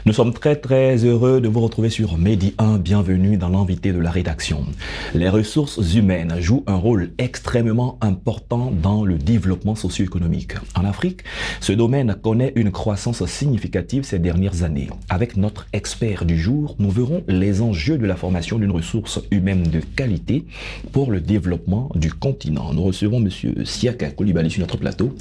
Nous sommes très heureux de vous retrouver sur Medi 1. Bienvenue dans l'invité de la rédaction. Les ressources humaines jouent un rôle extrêmement important dans le développement socio-économique. En Afrique, ce domaine connaît une croissance significative ces dernières années. Avec notre expert du jour, nous verrons les enjeux de la formation d'une ressource humaine de qualité pour le développement du continent. Nous recevons M. Siaka Coulibaly sur notre plateau.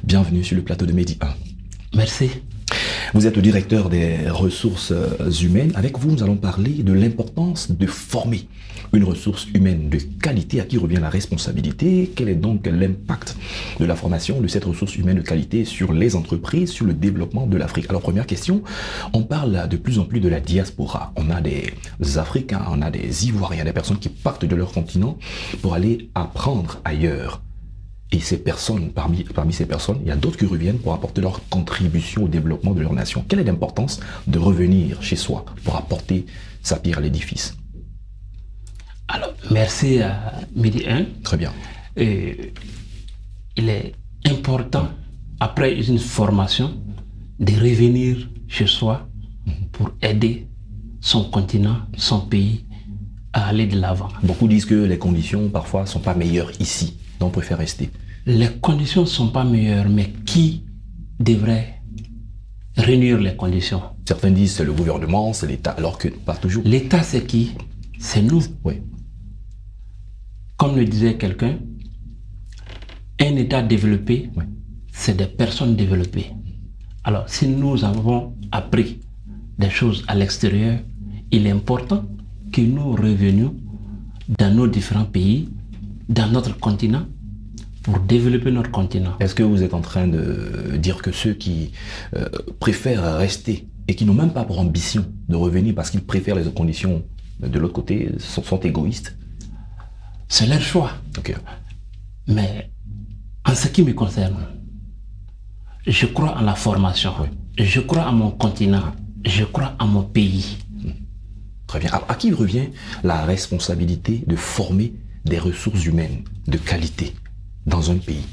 Bienvenue sur le plateau de Medi 1. Merci. Vous êtes le directeur des ressources humaines. Avec vous, nous allons parler de l'importance de former une ressource humaine de qualité à qui revient la responsabilité. Quel est donc l'impact de la formation de cette ressource humaine de qualité sur les entreprises, sur le développement de l'Afrique? Alors, première question, on parle de plus en plus de la diaspora. On a des Africains, on a des Ivoiriens, des personnes qui partent de leur continent pour aller apprendre ailleurs. Et ces personnes, parmi ces personnes, il y a d'autres qui reviennent pour apporter leur contribution au développement de leur nation. Quelle est l'importance de revenir chez soi pour apporter sa pierre à l'édifice? Alors, merci à Medi 1. Très bien. Il est important, après une formation, de revenir chez soi pour aider son continent, son pays à aller de l'avant. Beaucoup disent que les conditions, parfois, ne sont pas meilleures ici, donc on préfère rester. Les conditions ne sont pas meilleures, mais qui devrait réunir les conditions? Certains disent c'est le gouvernement, c'est l'État, alors que pas toujours. L'État, c'est qui? C'est nous. Oui. Comme le disait quelqu'un, un État développé, Oui. c'est des personnes développées. Alors, si nous avons appris des choses à l'extérieur, il est important que nous revenions dans nos différents pays, dans notre continent, pour développer notre continent. Est-ce que vous êtes en train de dire que ceux qui préfèrent rester et qui n'ont même pas pour ambition de revenir parce qu'ils préfèrent les conditions de l'autre côté sont égoïstes? C'est leur choix. Okay. Mais en ce qui me concerne, je crois en la formation, oui. Je crois à mon continent, je crois à mon pays. Très bien. Alors, à qui revient la responsabilité de former des ressources humaines de qualité dans un pays?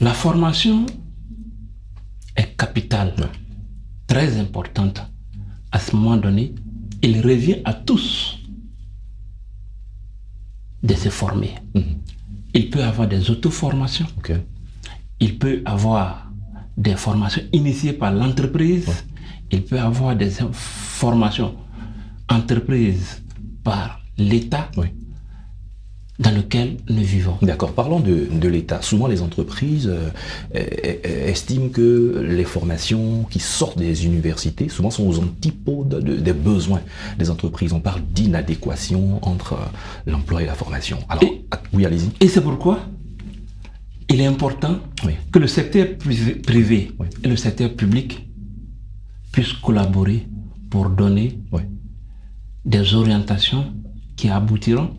La formation est capitale, oui. Très importante. À ce moment donné, il revient à tous de se former. Il peut avoir des auto-formations. Okay. Il peut avoir des formations initiées par l'entreprise. Ouais. Il peut avoir des formations entreprises par l'État. Oui. Dans lequel nous vivons. D'accord. Parlons de l'État. Souvent, les entreprises estiment que les formations qui sortent des universités, souvent sont aux antipodes des besoins des entreprises. On parle d'inadéquation entre l'emploi et la formation. Alors, oui, allez-y. Et c'est pourquoi il est important que le secteur privé et le secteur public puissent collaborer pour donner des orientations qui aboutiront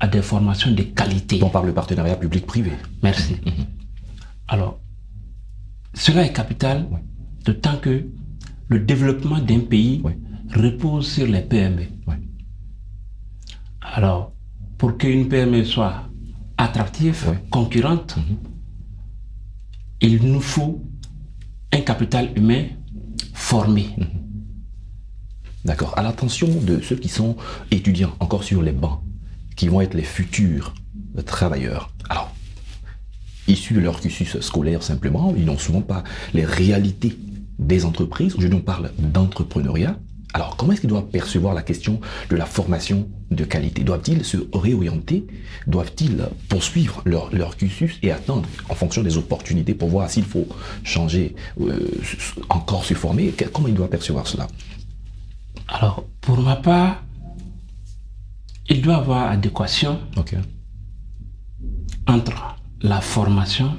à des formations de qualité. On parle de partenariat public-privé. Merci. Alors, cela est capital, d'autant que le développement d'un pays repose sur les PME. Alors, pour qu'une PME soit attractive, concurrente, il nous faut un capital humain formé. D'accord. À l'attention de ceux qui sont étudiants, encore sur les bancs, qui vont être les futurs travailleurs. Alors, issus de leur cursus scolaire simplement, ils n'ont souvent pas les réalités des entreprises. Aujourd'hui, on parle d'entrepreneuriat. Alors, comment est-ce qu'ils doivent percevoir la question de la formation de qualité? Doivent-ils se réorienter? Doivent-ils poursuivre leur cursus et attendre en fonction des opportunités pour voir s'il faut changer, encore se former? Comment ils doivent percevoir cela? Alors, pour ma part, il doit y avoir adéquation entre la formation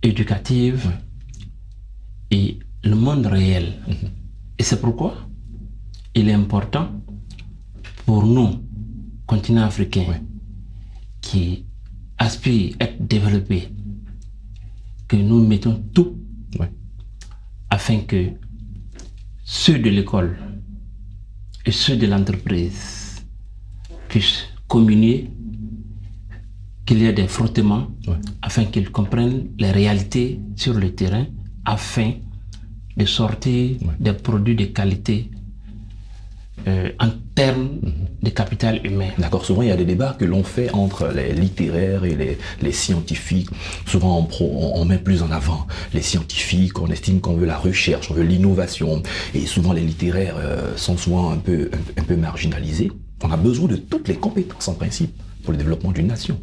éducative et le monde réel. Et c'est pourquoi il est important pour nous, continent africain, qui aspirent à être développés, que nous mettons tout afin que ceux de l'école et ceux de l'entreprise puissent communier, qu'il y ait des frottements afin qu'ils comprennent les réalités sur le terrain, afin de sortir des produits de qualité en termes de capital humain. D'accord, souvent il y a des débats que l'on fait entre les littéraires et les scientifiques. Souvent on met plus en avant les scientifiques, on estime qu'on veut la recherche, on veut l'innovation. Et souvent les littéraires sont souvent un peu marginalisés. On a besoin de toutes les compétences en principe pour le développement d'une nation.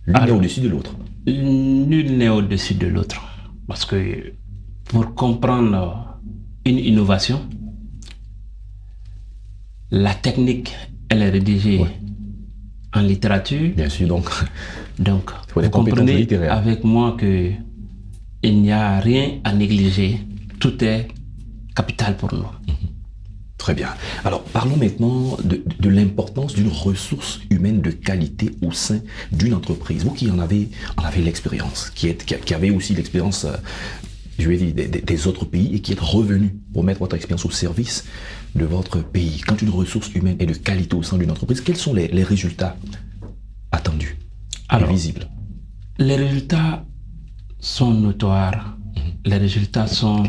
L'un est au-dessus de l'autre. Nul n'est au-dessus de l'autre. Parce que pour comprendre une innovation, la technique, elle est rédigée en littérature. Bien sûr, donc vous comprenez avec moi qu'il n'y a rien à négliger. Tout est capital pour nous. Très bien. Alors, parlons maintenant de l'importance d'une ressource humaine de qualité au sein d'une entreprise. Vous qui en avez l'expérience, qui avez aussi l'expérience je vais dire, des autres pays et qui êtes revenu pour mettre votre expérience au service de votre pays. Quand une ressource humaine est de qualité au sein d'une entreprise, quels sont les résultats attendus et visibles? Les résultats sont notoires. Les résultats sont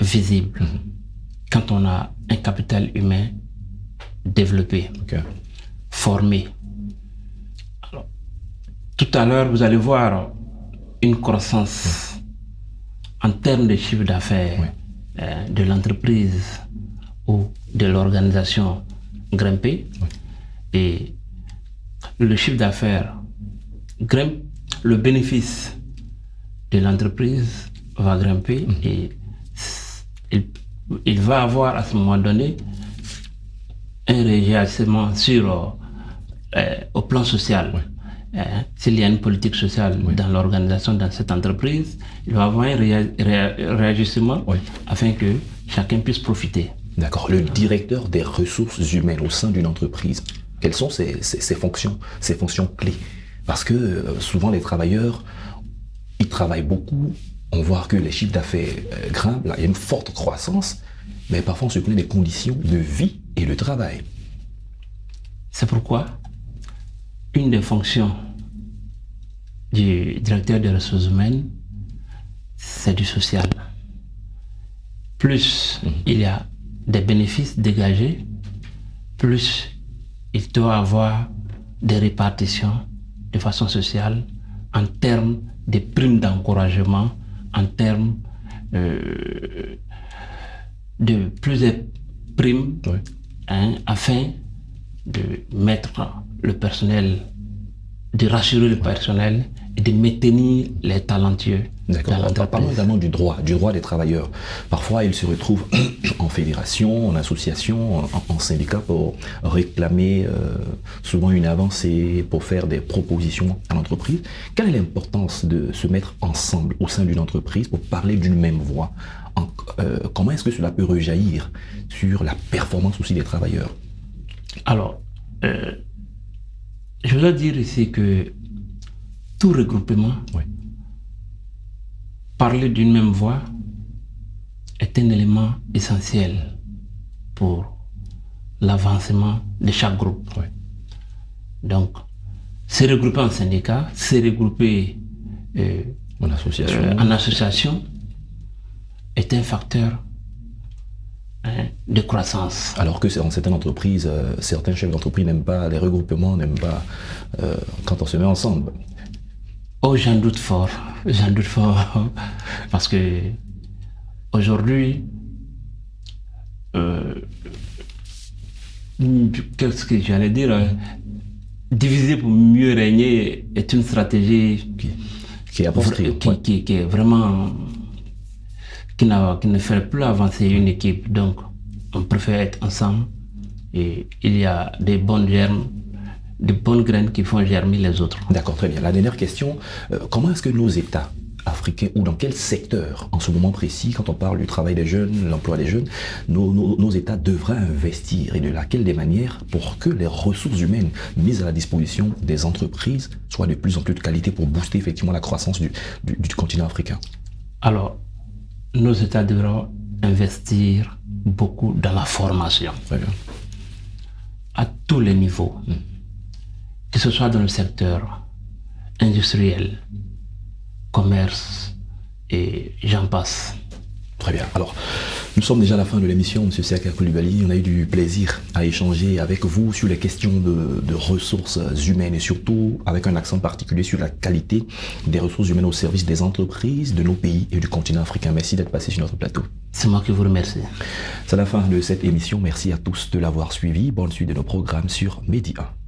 visibles. Quand on a un capital humain développé, formé. Alors, tout à l'heure, vous allez voir une croissance en termes de chiffre d'affaires de l'entreprise ou de l'organisation grimper. Et le chiffre d'affaires grimpe, le bénéfice de l'entreprise va grimper et il va avoir à ce moment donné un réagissement sur au plan social. S'il y a une politique sociale dans l'organisation, dans cette entreprise, il va avoir un réagissement afin que chacun puisse profiter. D'accord. Le directeur des ressources humaines au sein d'une entreprise, quelles sont ses fonctions clés? Parce que souvent les travailleurs, ils travaillent beaucoup, on voit que les chiffres d'affaires grimpent, là, il y a une forte croissance, mais parfois on se plaint des conditions de vie et de travail. C'est pourquoi une des fonctions du directeur des ressources humaines, c'est du social. Plus il y a des bénéfices dégagés, plus il doit avoir des répartitions de façon sociale en termes de primes d'encouragement, en termes de plusieurs primes afin de mettre le personnel, de rassurer le personnel et de maintenir les talentueux. D'accord. Parlons également du droit des travailleurs. Parfois, ils se retrouvent en fédération, en association, en syndicat pour réclamer souvent une avancée, pour faire des propositions à l'entreprise. Quelle est l'importance de se mettre ensemble au sein d'une entreprise pour parler d'une même voix? Comment est-ce que cela peut rejaillir sur la performance aussi des travailleurs? Alors, je dois dire ici que tout regroupement, parler d'une même voix est un élément essentiel pour l'avancement de chaque groupe. Donc, se regrouper en syndicat, se regrouper en association est un facteur de croissance. Alors que dans certaines entreprises, certains chefs d'entreprise n'aiment pas les regroupements, n'aiment pas quand on se met ensemble. Oh, j'en doute fort, parce que aujourd'hui, qu'est-ce que j'allais dire, diviser pour mieux régner est une stratégie qui est vraiment qui ne fait plus avancer une équipe. Donc, on préfère être ensemble et il y a des bonnes germes, de bonnes graines qui font germer les autres. D'accord, très bien. La dernière question, comment est-ce que nos États africains, ou dans quel secteur, en ce moment précis, quand on parle du travail des jeunes, l'emploi des jeunes, nos États devraient investir, et de laquelle des manières, pour que les ressources humaines mises à la disposition des entreprises soient de plus en plus de qualité pour booster effectivement la croissance du continent africain? Alors, nos États devront investir beaucoup dans la formation. Très bien. À tous les niveaux. Que ce soit dans le secteur industriel, commerce, et j'en passe. Très bien. Alors, nous sommes déjà à la fin de l'émission, M. Siaka Coulibaly. On a eu du plaisir à échanger avec vous sur les questions de ressources humaines et surtout avec un accent particulier sur la qualité des ressources humaines au service des entreprises de nos pays et du continent africain. Merci d'être passé sur notre plateau. C'est moi qui vous remercie. C'est la fin de cette émission. Merci à tous de l'avoir suivi. Bonne suite de nos programmes sur Medi 1.